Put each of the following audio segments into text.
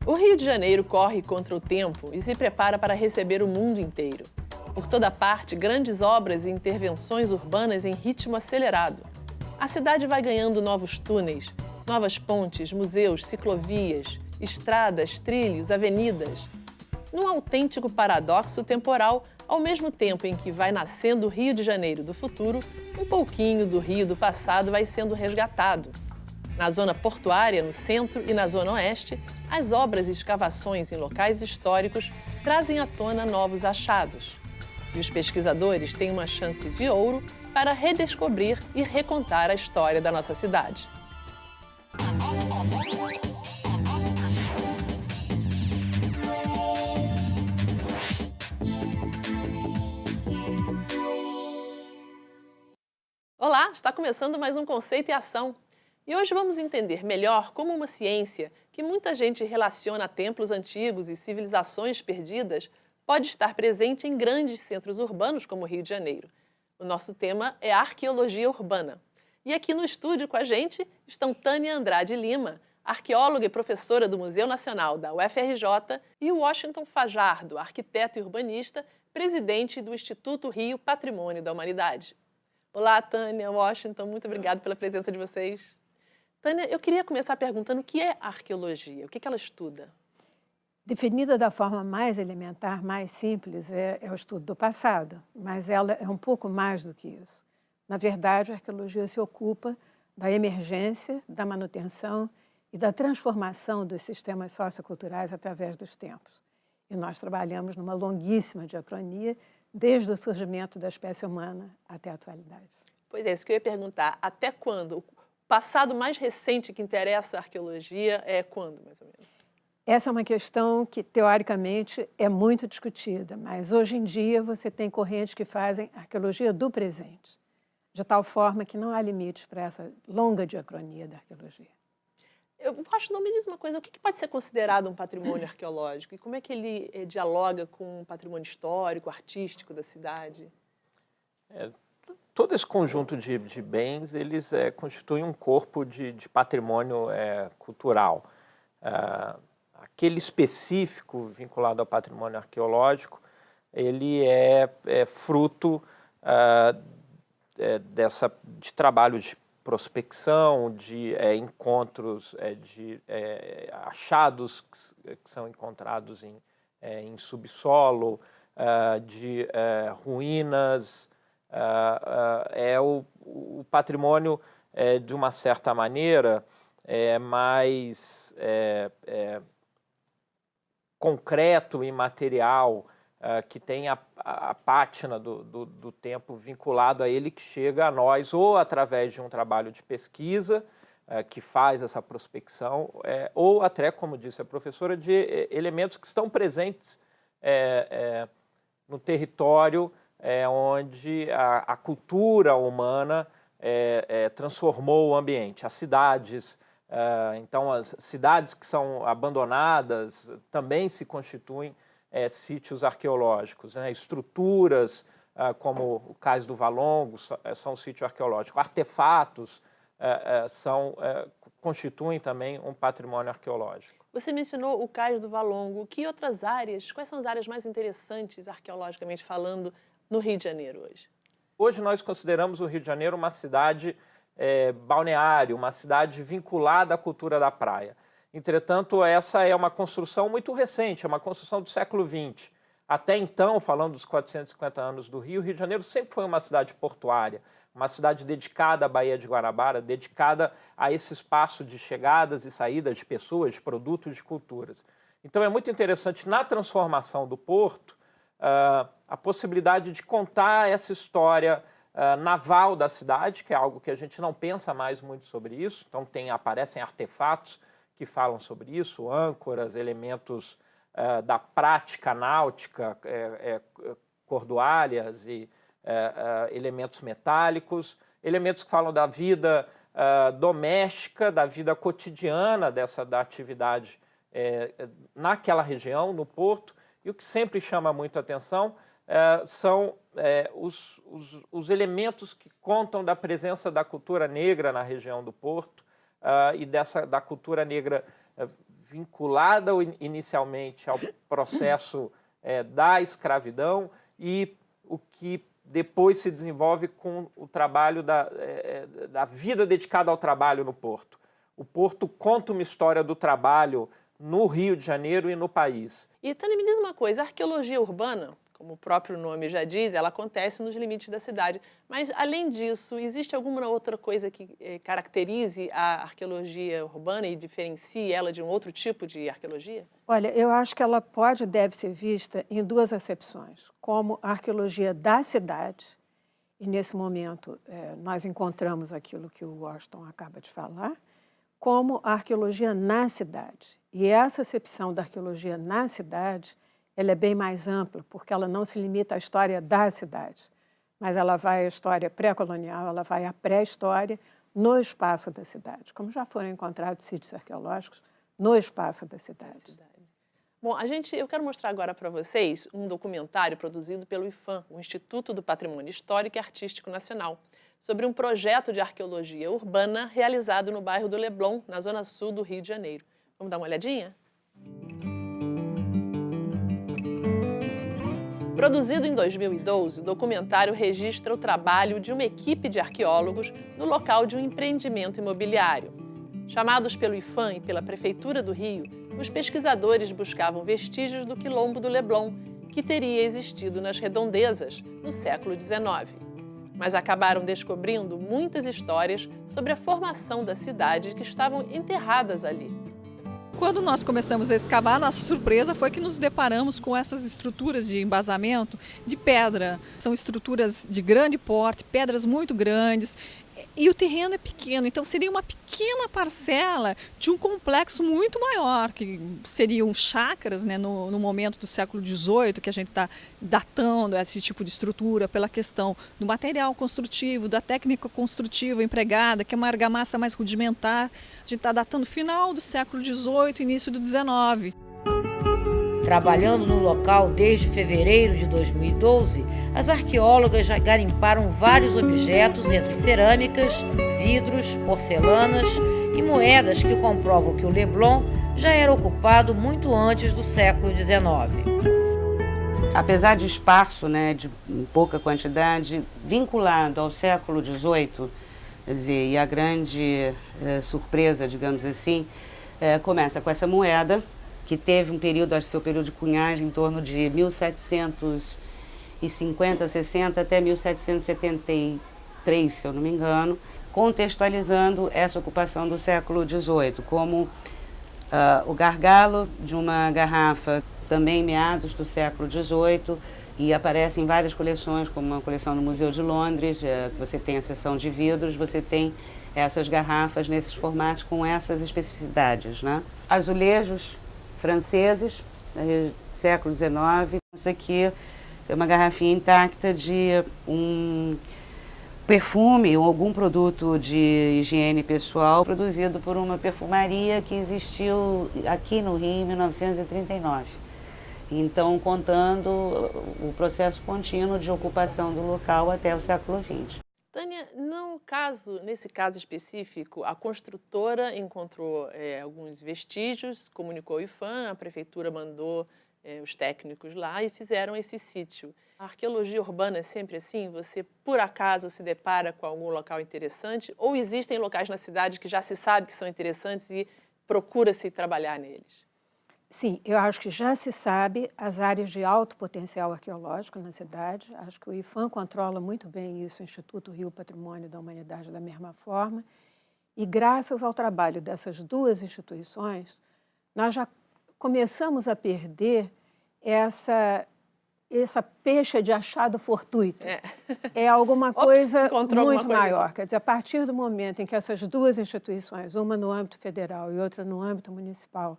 O Rio de Janeiro corre contra o tempo e se prepara para receber o mundo inteiro. Por toda parte, grandes obras e intervenções urbanas em ritmo acelerado. A cidade vai ganhando novos túneis, novas pontes, museus, ciclovias, estradas, trilhos, avenidas. Num autêntico paradoxo temporal, ao mesmo tempo em que vai nascendo o Rio de Janeiro do futuro, um pouquinho do Rio do passado vai sendo resgatado. Na zona portuária, no centro e na zona oeste, as obras e escavações em locais históricos trazem à tona novos achados. E os pesquisadores têm uma chance de ouro para redescobrir e recontar a história da nossa cidade. Olá, está começando mais um Conceito e Ação. E hoje vamos entender melhor como uma ciência que muita gente relaciona a templos antigos e civilizações perdidas pode estar presente em grandes centros urbanos como o Rio de Janeiro. O nosso tema é arqueologia urbana. E aqui no estúdio com a gente estão Tânia Andrade Lima, arqueóloga e professora do Museu Nacional da UFRJ, e Washington Fajardo, arquiteto e urbanista, presidente do Instituto Rio Patrimônio da Humanidade. Olá, Tânia, Washington, muito obrigada pela presença de vocês. Tânia, eu queria começar perguntando o que é arqueologia, o que ela estuda? Definida da forma mais elementar, mais simples, é o estudo do passado, mas ela é um pouco mais do que isso. Na verdade, a arqueologia se ocupa da emergência, da manutenção e da transformação dos sistemas socioculturais através dos tempos. E nós trabalhamos numa longuíssima diacronia, desde o surgimento da espécie humana até a atualidade. Pois é, isso que eu ia perguntar. Até quando? O passado mais recente que interessa a arqueologia é quando, mais ou menos? Essa é uma questão que, teoricamente, é muito discutida, mas hoje em dia você tem correntes que fazem arqueologia do presente, de tal forma que não há limites para essa longa diacronia da arqueologia. Não me diz uma coisa, o que pode ser considerado um patrimônio arqueológico e como é que ele dialoga com o patrimônio histórico, artístico da cidade? Todo esse conjunto de bens, eles constituem um corpo de patrimônio cultural. Aquele específico vinculado ao patrimônio arqueológico, ele é fruto de trabalho de prospecção, de encontros, de achados que são encontrados em subsolo, de ruínas. O patrimônio, de uma certa maneira, mais concreto e material, que tem a pátina do tempo vinculado a ele, que chega a nós ou através de um trabalho de pesquisa que faz essa prospecção, ou até, como disse a professora, de elementos que estão presentes no território onde a cultura humana transformou o ambiente. As cidades, então as cidades que são abandonadas também se constituem sítios arqueológicos, né? Estruturas, como o Cais do Valongo, são um sítio arqueológico. Artefatos constituem também um patrimônio arqueológico. Você mencionou o Cais do Valongo. Que outras áreas, quais são as áreas mais interessantes, arqueologicamente falando, no Rio de Janeiro hoje? Hoje nós consideramos o Rio de Janeiro uma cidade balneário, uma cidade vinculada à cultura da praia. Entretanto, essa é uma construção muito recente, é uma construção do século XX. Até então, falando dos 450 anos do Rio, o Rio de Janeiro sempre foi uma cidade portuária, uma cidade dedicada à Baía de Guanabara, dedicada a esse espaço de chegadas e saídas de pessoas, de produtos, de culturas. Então é muito interessante, na transformação do porto, a possibilidade de contar essa história naval da cidade, que é algo que a gente não pensa mais muito sobre isso. Então aparecem artefatos que falam sobre isso, âncoras, elementos da prática náutica, cordoalhas e elementos metálicos, elementos que falam da vida doméstica, da vida cotidiana da atividade naquela região, no porto. E o que sempre chama muito a atenção são os elementos que contam da presença da cultura negra na região do porto, e da cultura negra vinculada inicialmente ao processo da escravidão e o que depois se desenvolve com o trabalho da vida dedicada ao trabalho no Porto. O Porto conta uma história do trabalho no Rio de Janeiro e no país. E, Tânia, me diz uma coisa, a arqueologia urbana, como o próprio nome já diz, ela acontece nos limites da cidade. Mas, além disso, existe alguma outra coisa que caracterize a arqueologia urbana e diferencie ela de um outro tipo de arqueologia? Olha, eu acho que ela pode e deve ser vista em duas acepções, como a arqueologia da cidade, e nesse momento nós encontramos aquilo que o Washington acaba de falar, como a arqueologia na cidade. E essa acepção da arqueologia na cidade, ela é bem mais ampla, porque ela não se limita à história da cidade, mas ela vai à história pré-colonial, ela vai à pré-história no espaço da cidade, como já foram encontrados sítios arqueológicos no espaço da cidade. Bom, eu quero mostrar agora para vocês um documentário produzido pelo IPHAN, o Instituto do Patrimônio Histórico e Artístico Nacional, sobre um projeto de arqueologia urbana realizado no bairro do Leblon, na zona sul do Rio de Janeiro. Vamos dar uma olhadinha? Produzido em 2012, o documentário registra o trabalho de uma equipe de arqueólogos no local de um empreendimento imobiliário. Chamados pelo IPHAN e pela Prefeitura do Rio, os pesquisadores buscavam vestígios do quilombo do Leblon, que teria existido nas redondezas no século XIX. Mas acabaram descobrindo muitas histórias sobre a formação da cidade que estavam enterradas ali. Quando nós começamos a escavar, nossa surpresa foi que nos deparamos com essas estruturas de embasamento de pedra. São estruturas de grande porte, pedras muito grandes, e o terreno é pequeno, então seria uma pequena parcela de um complexo muito maior, que seriam chácaras, né, no momento do século XVIII, que a gente está datando esse tipo de estrutura pela questão do material construtivo, da técnica construtiva empregada, que é uma argamassa mais rudimentar. A gente está datando final do século XVIII, início do XIX. Trabalhando no local desde fevereiro de 2012, as arqueólogas já garimparam vários objetos entre cerâmicas, vidros, porcelanas e moedas que comprovam que o Leblon já era ocupado muito antes do século XIX. Apesar de esparso, né, de pouca quantidade, vinculado ao século XVIII, quer dizer, e a grande surpresa, digamos assim, começa com essa moeda, que teve um período, acho que seu período de cunhagem, em torno de 1750, 60 até 1773, se eu não me engano, contextualizando essa ocupação do século XVIII, como o gargalo de uma garrafa, também meados do século XVIII, e aparece em várias coleções, como uma coleção no Museu de Londres, que você tem a seção de vidros, você tem essas garrafas nesses formatos com essas especificidades, né? Azulejos franceses, século XIX. Isso aqui é uma garrafinha intacta de um perfume ou algum produto de higiene pessoal produzido por uma perfumaria que existiu aqui no Rio em 1939. Então, contando o processo contínuo de ocupação do local até o século XX. Tânia, nesse caso específico, a construtora encontrou alguns vestígios, comunicou ao IPHAN, a prefeitura mandou os técnicos lá e fizeram esse sítio. A arqueologia urbana é sempre assim? Você, por acaso, se depara com algum local interessante? Ou existem locais na cidade que já se sabe que são interessantes e procura-se trabalhar neles? Sim, eu acho que já se sabe as áreas de alto potencial arqueológico na cidade. Acho que o IPHAN controla muito bem isso, o Instituto Rio Patrimônio da Humanidade da mesma forma. E graças ao trabalho dessas duas instituições, nós já começamos a perder essa pecha de achado fortuito. É alguma coisa muito maior. Quer dizer, a partir do momento em que essas duas instituições, uma no âmbito federal e outra no âmbito municipal,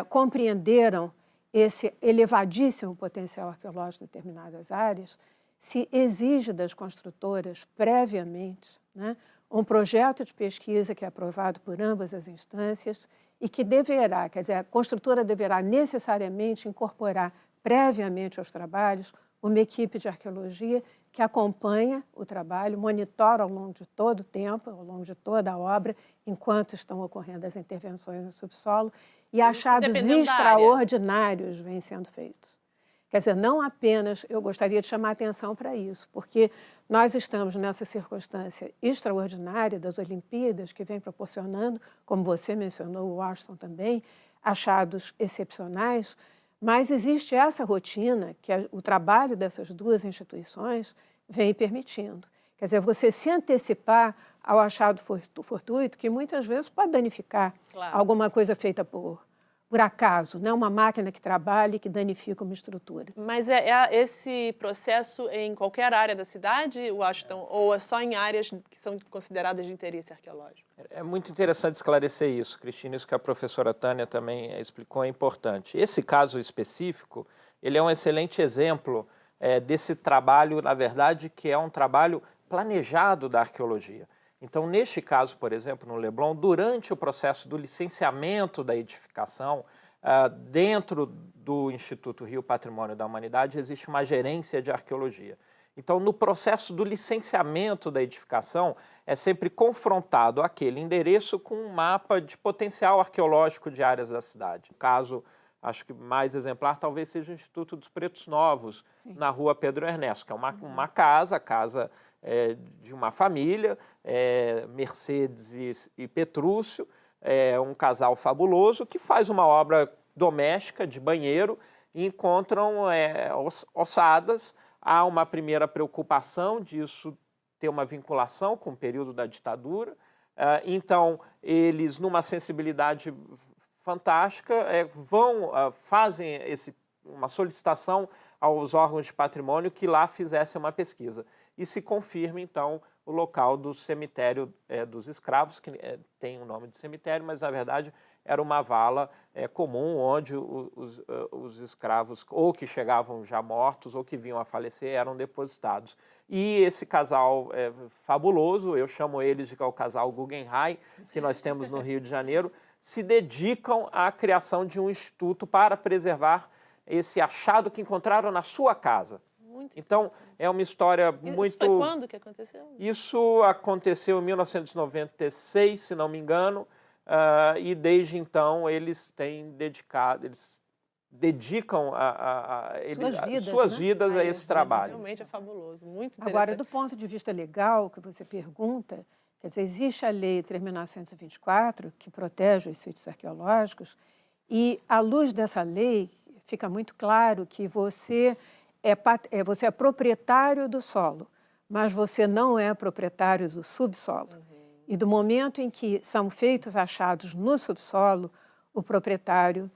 compreenderam esse elevadíssimo potencial arqueológico de determinadas áreas, se exige das construtoras previamente, né, um projeto de pesquisa que é aprovado por ambas as instâncias e que quer dizer, a construtora deverá necessariamente incorporar previamente aos trabalhos uma equipe de arqueologia que acompanha o trabalho, monitora ao longo de todo o tempo, ao longo de toda a obra, enquanto estão ocorrendo as intervenções no subsolo, e achados extraordinários vêm sendo feitos. Quer dizer, não apenas, eu gostaria de chamar a atenção para isso, porque nós estamos nessa circunstância extraordinária das Olimpíadas, que vem proporcionando, como você mencionou, Washington também, achados excepcionais, mas existe essa rotina que o trabalho dessas duas instituições vem permitindo. Quer dizer, você se antecipar ao achado fortuito, que muitas vezes pode danificar alguma coisa feita por acaso, não uma máquina que trabalha e que danifica uma estrutura. Mas esse processo em qualquer área da cidade, Washington, ou é só em áreas que são consideradas de interesse arqueológico? É muito interessante esclarecer isso, Cristina. Isso que a professora Tânia também explicou é importante. Esse caso específico, ele é um excelente exemplo desse trabalho, na verdade, que é um trabalho planejado da arqueologia. Então, neste caso, por exemplo, no Leblon, durante o processo do licenciamento da edificação, dentro do Instituto Rio Patrimônio da Humanidade, existe uma gerência de arqueologia. Então, no processo do licenciamento da edificação, é sempre confrontado aquele endereço com um mapa de potencial arqueológico de áreas da cidade. O caso, acho que mais exemplar, talvez seja o Instituto dos Pretos Novos, sim, na rua Pedro Ernesto, que é uma casa de uma família, Mercedes e Petrúcio, um casal fabuloso que faz uma obra doméstica de banheiro e encontram ossadas. Há uma primeira preocupação disso ter uma vinculação com o período da ditadura. Então, eles, numa sensibilidade fantástica, fazem uma solicitação aos órgãos de patrimônio que lá fizessem uma pesquisa. E se confirma, então, o local do cemitério dos escravos, que tem o nome de cemitério, mas, na verdade, era uma vala comum onde os escravos, ou que chegavam já mortos, ou que vinham a falecer, eram depositados. E esse casal fabuloso, eu chamo eles de o casal Guggenheim, que nós temos no Rio de Janeiro, se dedicam à criação de um instituto para preservar esse achado que encontraram na sua casa. Então, é uma história muito... Isso foi quando que aconteceu? Isso aconteceu em 1996, se não me engano, e desde então eles dedicam suas vidas a esse trabalho. Realmente é fabuloso, muito interessante. Agora, do ponto de vista legal, que você pergunta, quer dizer, existe a Lei 3.924, que protege os sítios arqueológicos, e, à luz dessa lei, fica muito claro que você é proprietário do solo, mas você não é proprietário do subsolo. E do momento em que são feitos achados no subsolo, o proprietário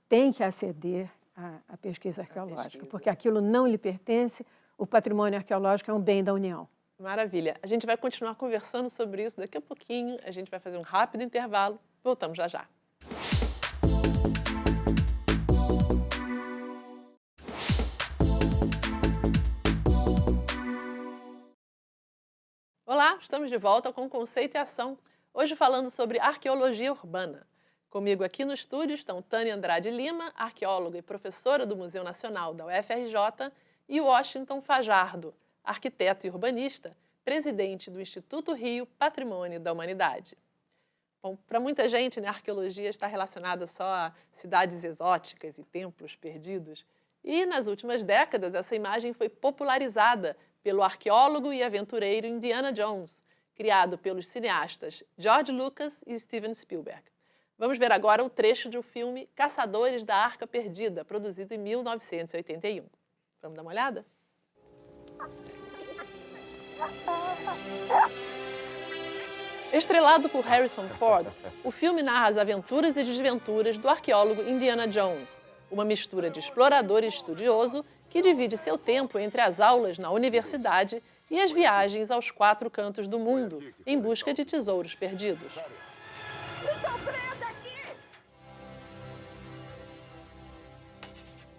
tem que aceder à pesquisa arqueológica, porque aquilo não lhe pertence, o patrimônio arqueológico é um bem da União. Maravilha. A gente vai continuar conversando sobre isso daqui a pouquinho, a gente vai fazer um rápido intervalo, voltamos já já. Olá, estamos de volta com Conceito e Ação, hoje falando sobre arqueologia urbana. Comigo aqui no estúdio estão Tânia Andrade Lima, arqueóloga e professora do Museu Nacional da UFRJ, e Washington Fajardo, arquiteto e urbanista, presidente do Instituto Rio Patrimônio da Humanidade. Bom, para muita gente, a arqueologia está relacionada só a cidades exóticas e templos perdidos. E, nas últimas décadas, essa imagem foi popularizada pelo arqueólogo e aventureiro Indiana Jones, criado pelos cineastas George Lucas e Steven Spielberg. Vamos ver agora um trecho do filme Caçadores da Arca Perdida, produzido em 1981. Vamos dar uma olhada? Estrelado por Harrison Ford, o filme narra as aventuras e desventuras do arqueólogo Indiana Jones, uma mistura de explorador e estudioso que divide seu tempo entre as aulas na universidade e as viagens aos 4 cantos do mundo, em busca de tesouros perdidos. Estou presa aqui!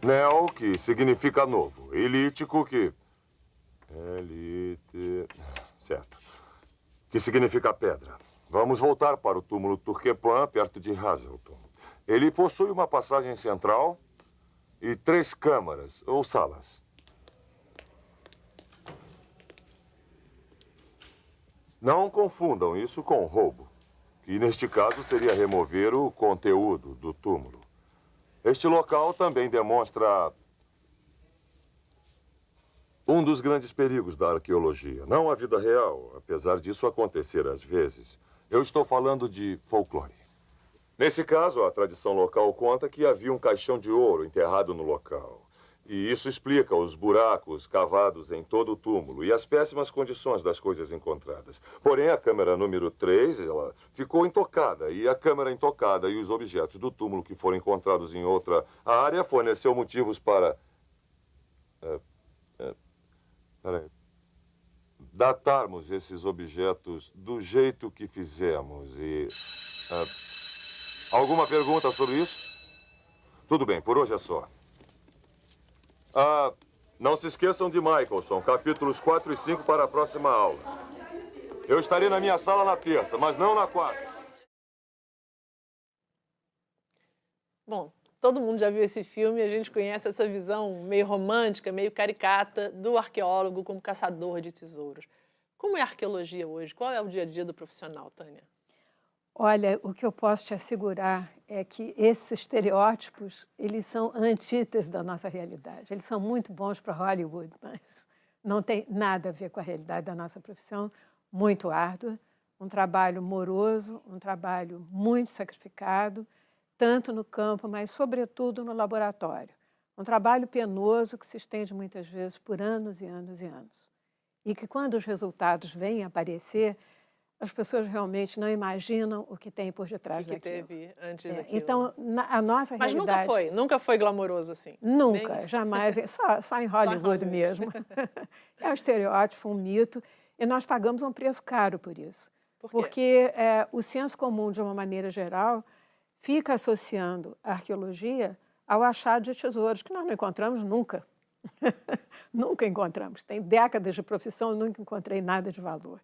Neo, que significa novo. Elítico, que... Certo. Que significa pedra. Vamos voltar para o túmulo Turquepan, perto de Hazleton. Ele possui uma passagem central e 3 câmaras, ou salas. Não confundam isso com roubo, que neste caso seria remover o conteúdo do túmulo. Este local também demonstra um dos grandes perigos da arqueologia. Não a vida real, apesar disso acontecer às vezes. Eu estou falando de folclore. Nesse caso, a tradição local conta que havia um caixão de ouro enterrado no local. E isso explica os buracos cavados em todo o túmulo e as péssimas condições das coisas encontradas. Porém, a câmara número 3, ela ficou intocada. E a câmara intocada e os objetos do túmulo que foram encontrados em outra área forneceu motivos para... datarmos esses objetos do jeito que fizemos e... alguma pergunta sobre isso? Tudo bem, por hoje é só. Não se esqueçam de Michelson, capítulos 4 e 5 para a próxima aula. Eu estarei na minha sala na terça, mas não na quarta. Bom, todo mundo já viu esse filme e a gente conhece essa visão meio romântica, meio caricata do arqueólogo como caçador de tesouros. Como é a arqueologia hoje? Qual é o dia a dia do profissional, Tânia? Olha, o que eu posso te assegurar é que esses estereótipos, eles são antíteses da nossa realidade. Eles são muito bons para Hollywood, mas não tem nada a ver com a realidade da nossa profissão, muito árdua, um trabalho moroso, um trabalho muito sacrificado, tanto no campo, mas sobretudo no laboratório. Um trabalho penoso que se estende muitas vezes por anos e anos e anos. E que quando os resultados vêm aparecer, as pessoas realmente não imaginam o que tem por detrás daquilo. O que teve antes daquilo. Então, a nossa Mas realidade... nunca foi glamouroso assim? Nunca, jamais. Só em Hollywood mesmo. É um estereótipo, um mito, e nós pagamos um preço caro por isso. Por quê? Porque o senso comum, de uma maneira geral, fica associando a arqueologia ao achado de tesouros, que nós não encontramos nunca. Nunca encontramos. Tem décadas de profissão, nunca encontrei nada de valor.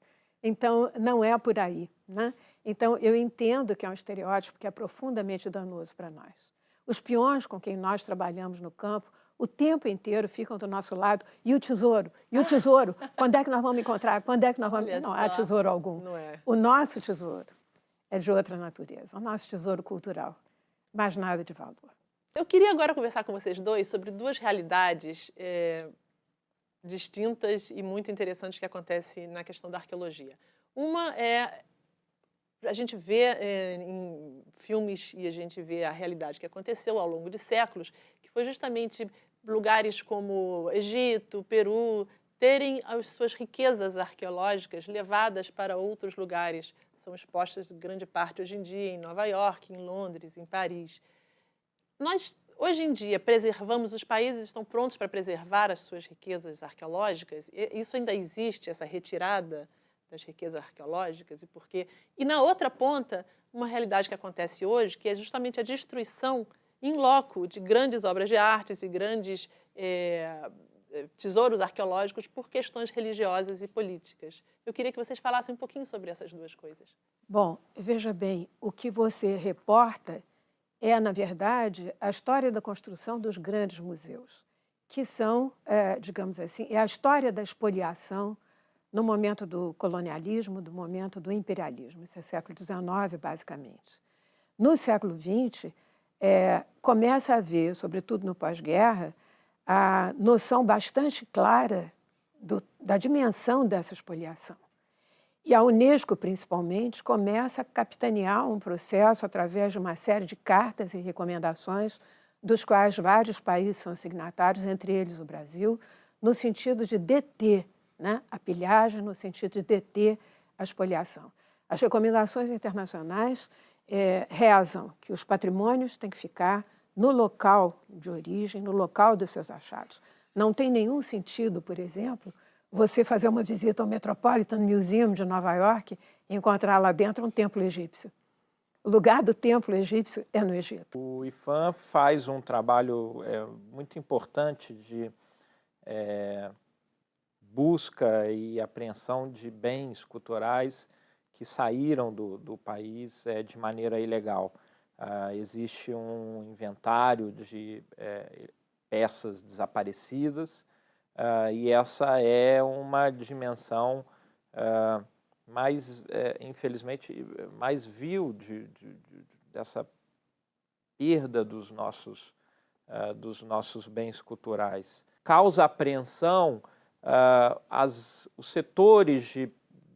Então, não é por aí, né? Então, eu entendo que é um estereótipo que é profundamente danoso para nós. Os peões com quem nós trabalhamos no campo, o tempo inteiro ficam do nosso lado. E o tesouro? E o tesouro? Quando é que nós vamos encontrar? Quando é que nós vamos... Não há tesouro algum. Não é. O nosso tesouro é de outra natureza, o nosso tesouro cultural. Mas nada de valor. Eu queria agora conversar com vocês dois sobre duas realidades distintas e muito interessantes que acontecem na questão da arqueologia. Uma é, a gente vê em filmes e a gente vê a realidade que aconteceu ao longo de séculos, que foi justamente lugares como Egito, Peru, terem as suas riquezas arqueológicas levadas para outros lugares. São expostas grande parte hoje em dia em Nova York, em Londres, em Paris. Nós, hoje em dia, os países estão prontos para preservar as suas riquezas arqueológicas? Isso ainda existe, essa retirada das riquezas arqueológicas? E na outra ponta, uma realidade que acontece hoje, que é justamente a destruição in loco de grandes obras de artes e grandes tesouros arqueológicos por questões religiosas e políticas. Eu queria que vocês falassem um pouquinho sobre essas duas coisas. Bom, veja bem, o que você reporta é, na verdade, a história da construção dos grandes museus, que são, digamos assim, é a história da expoliação no momento do colonialismo, do momento do imperialismo. Isso é século XIX, basicamente. No século XX, começa a haver, sobretudo no pós-guerra, a noção bastante clara da dimensão dessa expoliação. E a Unesco, principalmente, começa a capitanear um processo através de uma série de cartas e recomendações, dos quais vários países são signatários, entre eles o Brasil, no sentido de deter, né, a pilhagem, no sentido de deter a expoliação. As recomendações internacionais rezam que os patrimônios têm que ficar no local de origem, no local dos seus achados. Não tem nenhum sentido, por exemplo, você fazer uma visita ao Metropolitan Museum de Nova York e encontrar lá dentro um templo egípcio. O lugar do templo egípcio é no Egito. O IPHAN faz um trabalho muito importante de busca e apreensão de bens culturais que saíram do país de maneira ilegal. Existe um inventário de peças desaparecidas, e essa é uma dimensão infelizmente, mais vil dessa perda dos nossos bens culturais. Causa apreensão os setores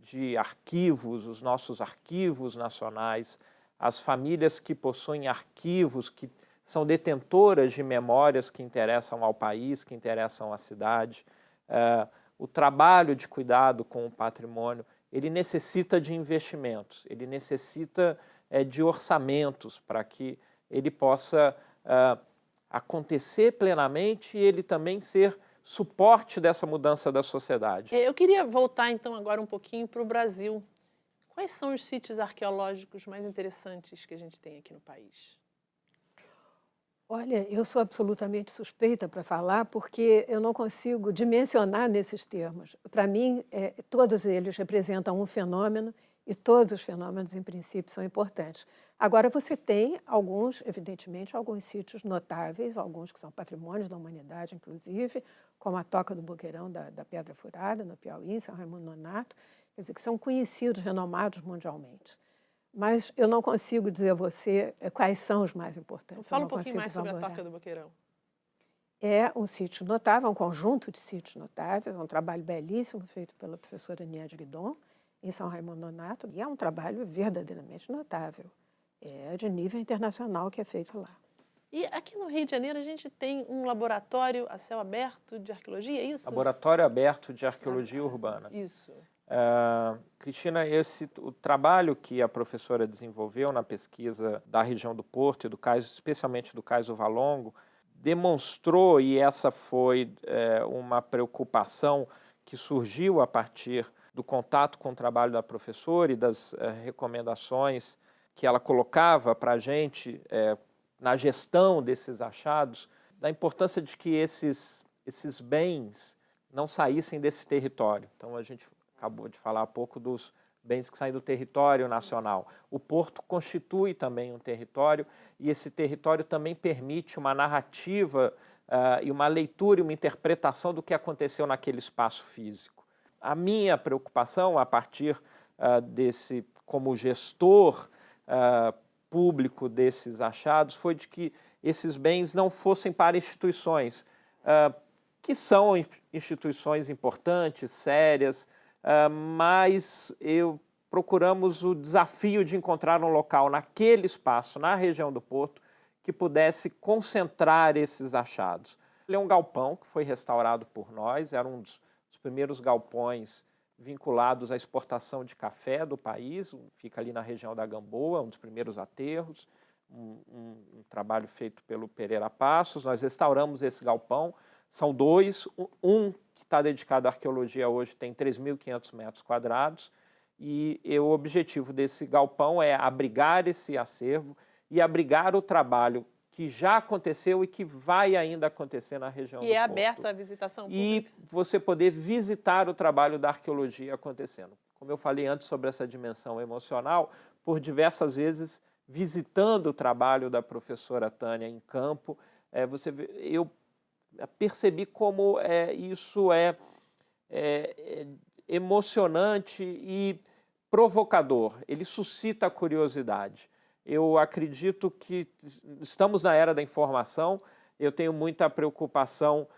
de arquivos, os nossos arquivos nacionais, as famílias que possuem arquivos, que são detentoras de memórias que interessam ao país, que interessam à cidade. O trabalho de cuidado com o patrimônio, ele necessita de investimentos, ele necessita de orçamentos para que ele possa acontecer plenamente e ele também ser suporte dessa mudança da sociedade. Eu queria voltar então agora um pouquinho para o Brasil. Quais são os sítios arqueológicos mais interessantes que a gente tem aqui no país? Olha, eu sou absolutamente suspeita para falar, porque eu não consigo dimensionar nesses termos. Para mim, todos eles representam um fenômeno e todos os fenômenos, em princípio, são importantes. Agora, você tem alguns, evidentemente, alguns sítios notáveis, alguns que são patrimônios da humanidade, inclusive, como a Toca do Boqueirão da Pedra Furada, no Piauí, em São Raimundo Nonato, quer dizer, que são conhecidos, renomados mundialmente. Mas eu não consigo dizer a você quais são os mais importantes. Fala um pouquinho mais sobre a Toca do Boqueirão. É um sítio notável, um conjunto de sítios notáveis, um trabalho belíssimo feito pela professora Niede Guidon, em São Raimundo Nonato, e é um trabalho verdadeiramente notável. É de nível internacional que é feito lá. E aqui no Rio de Janeiro a gente tem um laboratório a céu aberto de arqueologia, é isso? Laboratório Aberto de Arqueologia Urbana. Isso. Cristina, o trabalho que a professora desenvolveu na pesquisa da região do Porto, e especialmente do Cais do Valongo, demonstrou, e essa foi uma preocupação que surgiu a partir do contato com o trabalho da professora e das recomendações que ela colocava para a gente na gestão desses achados, da importância de que esses bens não saíssem desse território. Então, a gente acabou de falar há pouco dos bens que saem do território nacional. O Porto constitui também um território e esse território também permite uma narrativa e uma leitura e uma interpretação do que aconteceu naquele espaço físico. A minha preocupação, a partir como gestor público desses achados, foi de que esses bens não fossem para instituições, que são instituições importantes, sérias, mas procuramos o desafio de encontrar um local naquele espaço, na região do Porto, que pudesse concentrar esses achados. Ele é um galpão que foi restaurado por nós, era um dos primeiros galpões vinculados à exportação de café do país, fica ali na região da Gamboa, um dos primeiros aterros, um trabalho feito pelo Pereira Passos. Nós restauramos esse galpão, são dois, um que está dedicado à arqueologia hoje tem 3.500 metros quadrados, e o objetivo desse galpão é abrigar esse acervo e abrigar o trabalho que já aconteceu e que vai ainda acontecer na região do Porto. E é aberto à visitação pública? E você poder visitar o trabalho da arqueologia acontecendo. Como eu falei antes sobre essa dimensão emocional, por diversas vezes, visitando o trabalho da professora Tânia em campo, eu percebi como isso é emocionante e provocador. Ele suscita a curiosidade. Eu acredito que estamos na era da informação, eu tenho muita preocupação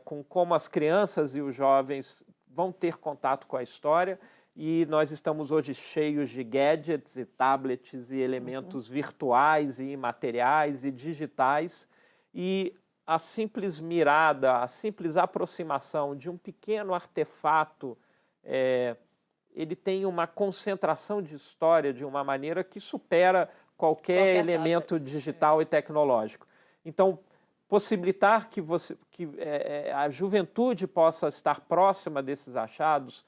com como as crianças e os jovens vão ter contato com a história, e nós estamos hoje cheios de gadgets e tablets e elementos virtuais e imateriais e digitais, e a simples mirada, a simples aproximação de um pequeno artefato ele tem uma concentração de história de uma maneira que supera qualquer elemento digital e tecnológico. Então, possibilitar que a juventude possa estar próxima desses achados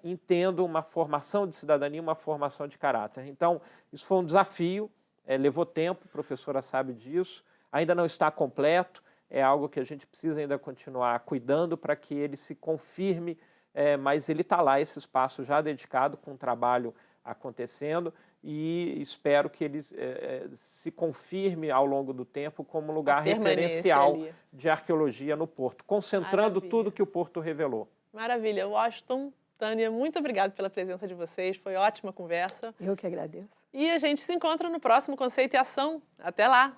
entendo, uma formação de cidadania, uma formação de caráter. Então, isso foi um desafio, levou tempo, a professora sabe disso, ainda não está completo, é algo que a gente precisa ainda continuar cuidando para que ele se confirme, mas ele está lá, esse espaço já dedicado, com um trabalho acontecendo, e espero que ele se confirme ao longo do tempo como lugar referencial de arqueologia no Porto, concentrando tudo que o Porto revelou. Maravilha. Washington, Tânia, muito obrigada pela presença de vocês, foi ótima conversa. Eu que agradeço. E a gente se encontra no próximo Conceito e Ação. Até lá!